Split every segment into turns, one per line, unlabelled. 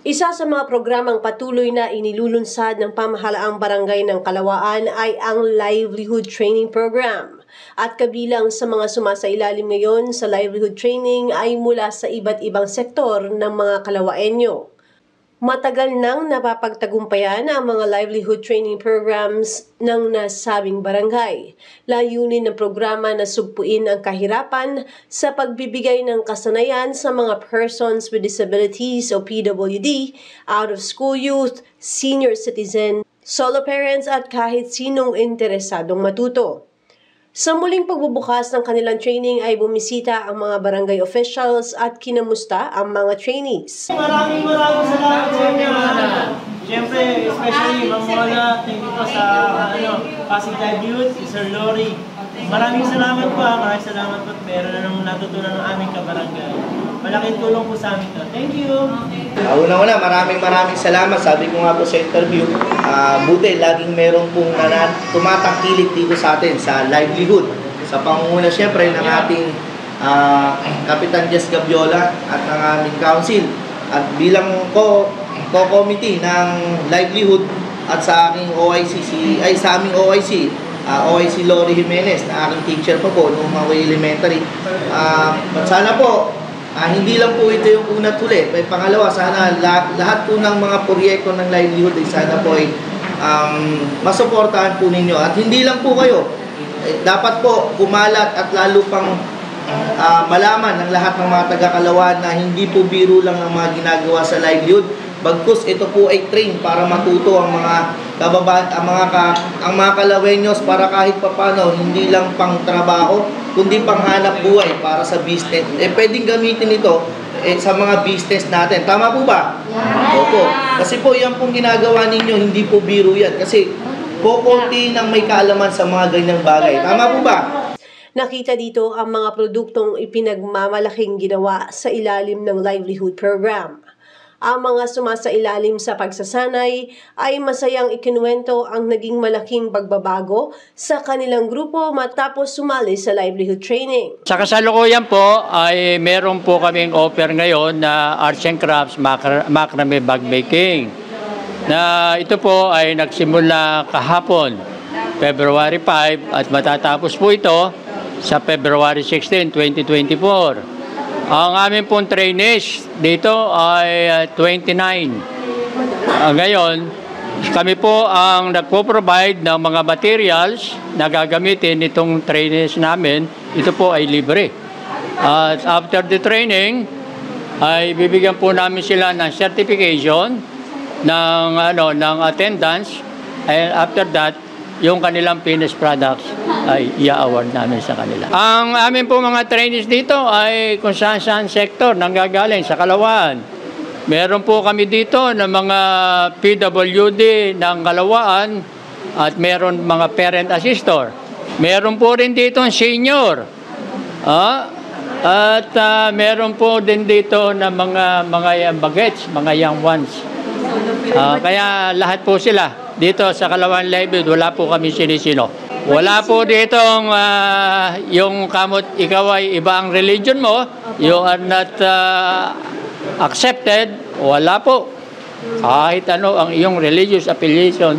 Isa sa mga programang patuloy na inilulunsad ng pamahalaang barangay ng Kalawaan ay ang Livelihood Training Program. At kabilang sa mga sumasailalim ngayon sa livelihood training ay mula sa iba't ibang sektor ng mga Kalawaenyo. Matagal nang napapagtagumpayan ang mga livelihood training programs ng nasabing barangay. Layunin ng programa na sugpuin ang kahirapan sa pagbibigay ng kasanayan sa mga persons with disabilities o PWD, out-of-school youth, senior citizen, solo parents at kahit sinong interesadong matuto. Sa muling pagbubukas ng kanilang training ay bumisita ang mga barangay officials at kinamusta ang mga trainees.
Maraming salamat sa inyo. Siyempre, especially Ma'am Mona, thank you po sa Pasig Youth, Sir Lori. Maraming salamat po, maraming salamat po. Meron na nang natutunan ng aming kabarangay. Malaking tulong po sa amin to. Thank you.
Una-una, maraming salamat. Sabi ko nga po sa interview, buti laging meron pong tumatangkilik dito sa atin sa livelihood. Sa pangunguna siyempre ng ating Kapitan Jess Gabiola at ng aming council. At bilang co-committee ng livelihood at sa aking OIC, sa aming OIC, OIC Lori Jimenez, na aking teacher po noong mga elementary. Sana po, hindi lang po ito yung una tuloy. May pangalawa, sana lahat po ng mga proyekto ng livelihood ay sana po ay masuportahan po ninyo. At hindi lang po kayo, dapat po kumalat at lalo pang malaman ng lahat ng mga taga-Kalawaan na hindi po biro lang ang mga ginagawa sa livelihood. Bagkus ito po ay train para matuto ang mga kababayan, ang mga Kalawenyos para kahit papano hindi lang pang trabaho kundi pang hanap buhay para sa business. Pwedeng gamitin ito sa mga business natin. Tama po ba? Yeah. Opo. Kasi po yan pong ginagawa ninyo, hindi po biro yan. Kasi kukunti nang may kaalaman sa mga ganyang bagay. Tama po ba?
Nakita dito ang mga produktong ipinagmamalaking ginawa sa ilalim ng livelihood program. Ang mga sumasailalim sa pagsasanay ay masayang ikinuwento ang naging malaking pagbabago sa kanilang grupo matapos sumali sa livelihood training.
Sa kasalukuyan po ay meron po kaming offer ngayon na arts and crafts macrame bag making. Na ito po ay nagsimula kahapon, February 5 at matatapos po ito sa February 16, 2024. Ang aming pong trainees dito ay 29. Ngayon, kami po ang nagpo-provide ng mga materials na gagamitin itong trainees namin. Ito po ay libre. At after the training, ay bibigyan po namin sila ng certification ng attendance. And after that, yung kanilang finished products ay i-award namin sa kanila. Ang amin po mga trainees dito ay kung saan sektor nanggagaling sa Kalawaan. Meron po kami dito ng mga PWD ng Kalawaan at meron mga parent assistor. Meron po rin dito senior. At meron po din dito na mga young bagets, mga young ones. Kaya lahat po sila. Dito sa Kalawaan Livelihood, wala po kami sinisino. Wala po ditong yung kamot ikaw ay iba ang religion mo, you are not accepted. Wala po. Kahit ano ang iyong religious affiliation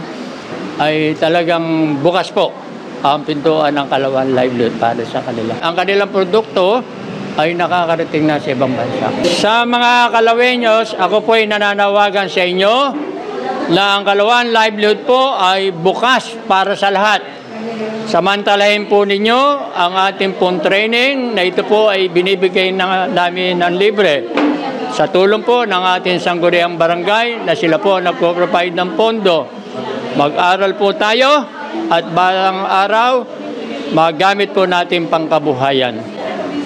ay talagang bukas po ang pintuan ng Kalawaan Livelihood para sa kanila. Ang kanilang produkto ay nakakarating na sa ibang bansa. Sa mga Kalawenyos, ako po ay nananawagan sa inyo na ang Kalawaan Livelihood po ay bukas para sa lahat. Samantalahin po ninyo ang ating pong training na ito po ay binibigay namin ng libre. Sa tulong po ng ating sangguniang barangay na sila po nagpo-provide ng pondo. Mag-aral po tayo at balang araw magamit po natin pangkabuhayan.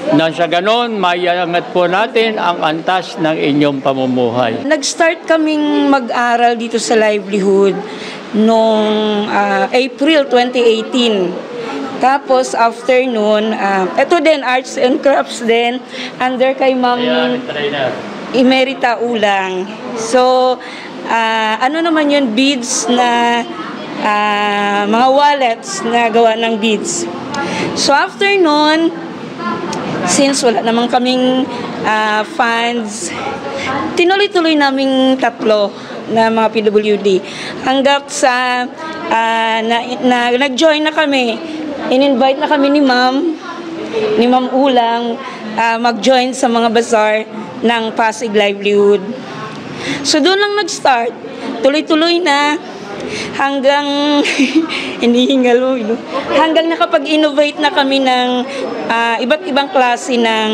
Nang sa ganon, maiangat po natin ang antas ng inyong pamumuhay.
Nag-start kaming mag-aral dito sa livelihood noong April 2018. Tapos after noon, ito din, arts and crafts din, under kay Ma'am Emerita Ulang. So, ano naman yun, beads na, mga wallets na gawa ng beads. So after noon, since wala naman kaming funds, tinuloy-tuloy naming tatlo na mga PWD. Hanggang sa nag-join na kami, in-invite na kami ni Ma'am Ulang, mag-join sa mga bazaar ng Pasig Livelihood. So doon lang nag-start, tuloy-tuloy na hanggang hanggang nakapag-innovate na kami ng iba't ibang klase ng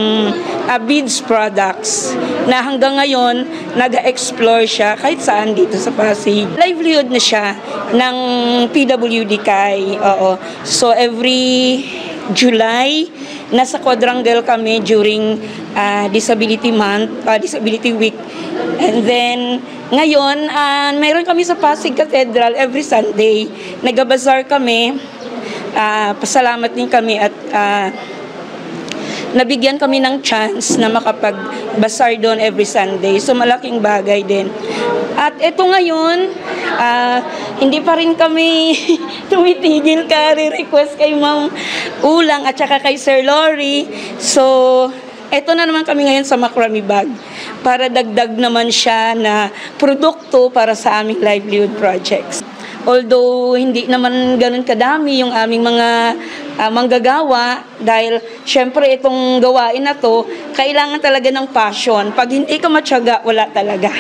beads products na hanggang ngayon nag-explore siya kahit saan dito sa Pasig. Livelihood na siya ng PWD Kai. Oo. So every July nasa quadrangle kami during Disability Month, Disability Week. And then, ngayon, mayroon kami sa Pasig Cathedral every Sunday. Nag-bazaar kami. Pasalamat din kami at nabigyan kami ng chance na makapag-bazaar doon every Sunday. So, malaking bagay din. At ito ngayon, hindi pa rin kami tumitigil ka request kay Ma'am Ulang at saka kay Sir Lori. So, eto na naman kami ngayon sa Macrame Bag para dagdag naman siya na produkto para sa aming livelihood projects. Although hindi naman ganun kadami yung aming mga manggagawa dahil syempre itong gawain na to, kailangan talaga ng passion. Pag hindi ka matyaga, wala talaga.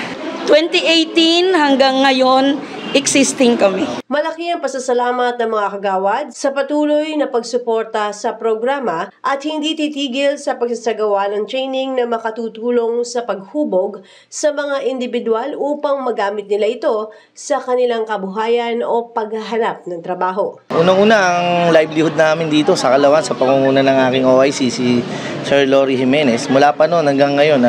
2018 hanggang ngayon, existing kami.
Malaki ang pasasalamat ng mga kagawad sa patuloy na pagsuporta sa programa at hindi titigil sa pagsasagawa ng training na makatutulong sa paghubog sa mga individual upang magamit nila ito sa kanilang kabuhayan o paghahanap ng trabaho.
Unang-una ang livelihood namin dito sa Kalawan sa pangunguna ng aking OIC, si Sir Lori Jimenez. Mula pa noon hanggang ngayon,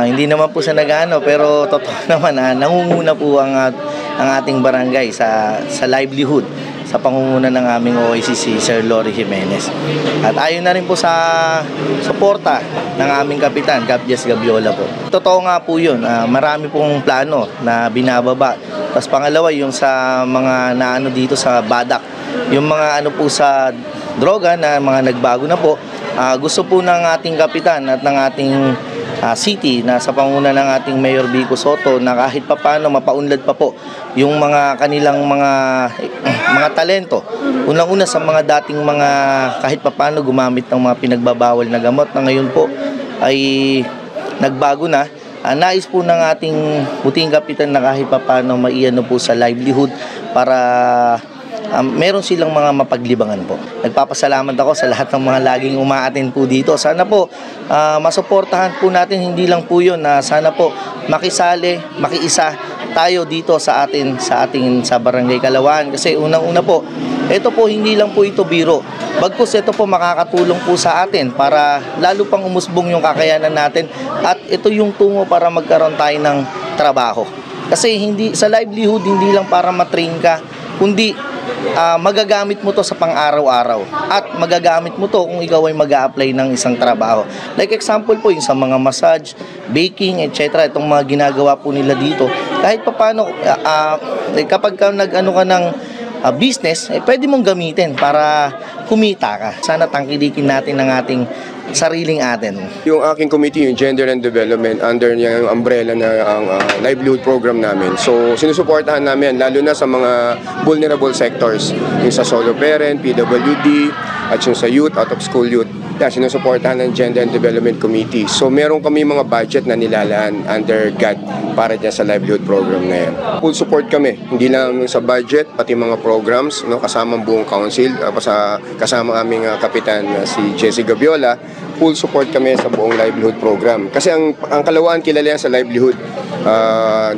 hindi naman po siya nag-ano, pero totoo naman, nangunguna po ang ating barangay sa livelihood sa pangunguna ng aming OIC, si Sir Lori Jimenez. At ayon na rin po sa suporta ng aming kapitan, Cap Jess Gabiola po. Totoo nga po yun, marami pong plano na binababa. Tapos pangalawa, yung sa mga naano dito sa Badak, yung mga ano po sa droga na mga nagbago na po, gusto po ng ating kapitan at ng ating city na sa panguna ng ating Mayor Vico Soto na kahit papaano mapaunlad pa po yung mga kanilang mga talento. Unang-una sa mga dating mga kahit papaano gumamit ng mga pinagbabawal na gamot na ngayon po ay nagbago na. Nais po ng ating buting kapitan na kahit papaano maiano po sa livelihood para meron silang mga mapaglibangan po. Nagpapasalamat ako sa lahat ng mga laging umaattend po dito. Sana po masuportahan po natin, hindi lang po yun, sana po makisali, makiisa tayo dito sa Barangay Kalawan. Kasi unang-una po, ito po hindi lang po ito biro. Bagkus ito po makakatulong po sa atin para lalo pang umusbong yung kakayanan natin at ito yung tungo para magkaroon tayo ng trabaho. Kasi hindi sa livelihood hindi lang para matrain ka, kundi magagamit mo to sa pang-araw-araw at magagamit mo to kung ikaw ay mag-a-apply ng isang trabaho. Like example po yung sa mga massage, baking, etc. Itong mga ginagawa po nila dito. Kahit paano kapag nag-ano ka ng business, pwede mong gamitin para kumita ka. Sana tangkilikin natin ng ating sariling atin.
Yung aking committee, yung Gender and Development, under yung umbrella na ang livelihood program namin. So, sinusuportahan namin, lalo na sa mga vulnerable sectors. Yung sa solo parent, PWD, at yung sa youth, out of school youth. Sinusuportahan ng Gender and Development Committee. So, meron kami mga budget na nilalaan under GAD para dyan sa livelihood program na yan. Full support kami, hindi lang sa budget, pati mga programs, kasama ang buong council, kasama aming kapitan si Jessie Gabiola. Full support kami sa buong livelihood program. Kasi ang Kalawaan kilala yan sa livelihood.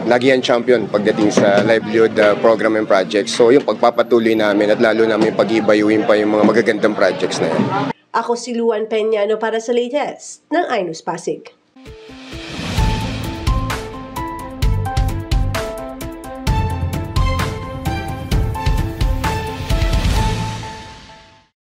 Lagi yan champion pagdating sa livelihood program and projects. So yung pagpapatuloy namin at lalo namin pag-ibayuin pa yung mga magagandang projects na yan.
Ako si Luan Peñano para sa latest ng iNews Pasig.